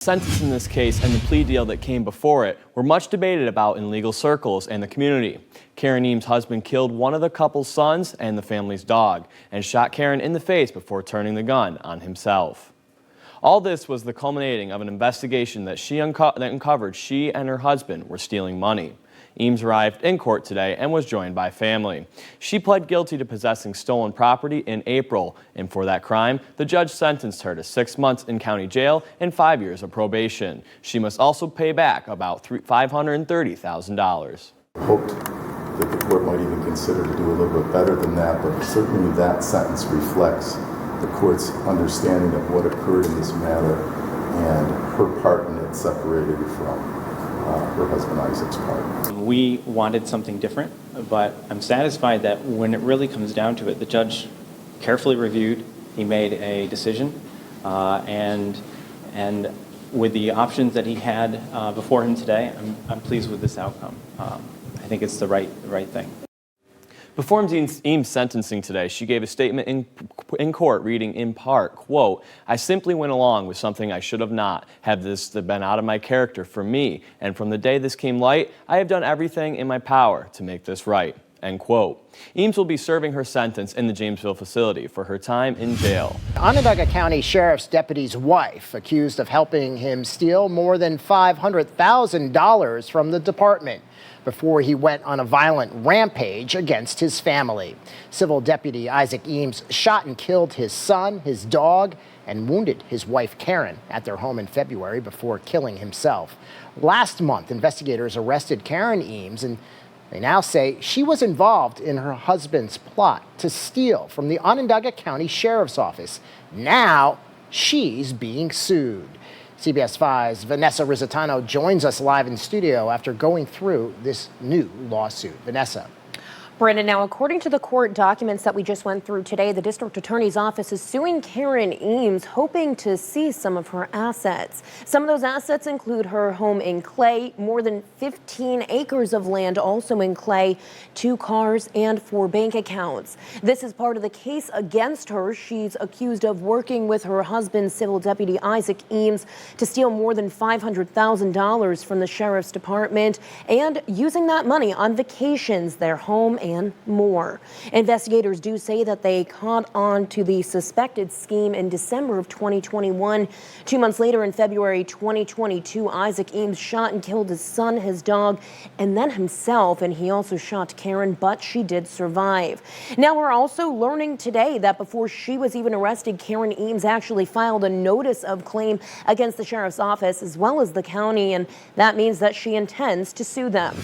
The sentence in this case and the plea deal that came before it were much debated about in legal circles and the community. Karen Eames' husband killed one of the couple's sons and the family's dog and shot Karen in the face before turning the gun on himself. All this was the culminating of an investigation that uncovered she and her husband were stealing money. Eames arrived in court today and was joined by family. She pled guilty to possessing stolen property in April, and for that crime, the judge sentenced her to 6 months in county jail and 5 years of probation. She must also pay back about $530,000. Hoped that the court might even consider to do a little bit better than that, but certainly that sentence reflects the court's understanding of what occurred in this matter and her part in it separated from her husband Isaac's part. We wanted something different, but I'm satisfied that when it really comes down to it, the judge carefully reviewed, he made a decision, and with the options that he had before him today, I'm pleased with this outcome. I think it's the right thing. Before Eames' sentencing today, she gave a statement in court reading in part, quote, "I simply went along with something I should have not. Have this been out of my character for me, and from the day this came light, I have done everything in my power to make this right." End quote. Eames will be serving her sentence in the Jamesville facility for her time in jail. Onondaga County Sheriff's deputy's wife accused of helping him steal more than $500,000 from the department before he went on a violent rampage against his family. Civil Deputy Isaac Eames shot and killed his son, his dog, and wounded his wife Karen at their home in February before killing himself. Last month, investigators arrested Karen Eames, and they now say she was involved in her husband's plot to steal from the Onondaga County Sheriff's Office. Now she's being sued. CBS 5's Vanessa Rizzitano joins us live in studio after going through this new lawsuit. Vanessa. Brandon, now according to the court documents that we just went through today, the district attorney's office is suing Karen Eames, hoping to seize some of her assets. Some of those assets include her home in Clay, more than 15 acres of land also in Clay, 2 cars, and 4 bank accounts. This is part of the case against her. She's accused of working with her husband, Civil Deputy Isaac Eames, to steal more than $500,000 from the sheriff's department and using that money on vacations, their home, and more. Investigators do say that they caught on to the suspected scheme in December of 2021. 2 months later, in February 2022, Isaac Eames shot and killed his son, his dog, and then himself, and he also shot Karen, but she did survive. Now, we're also learning today that before she was even arrested, Karen Eames actually filed a notice of claim against the sheriff's office as well as the county, and that means that she intends to sue them.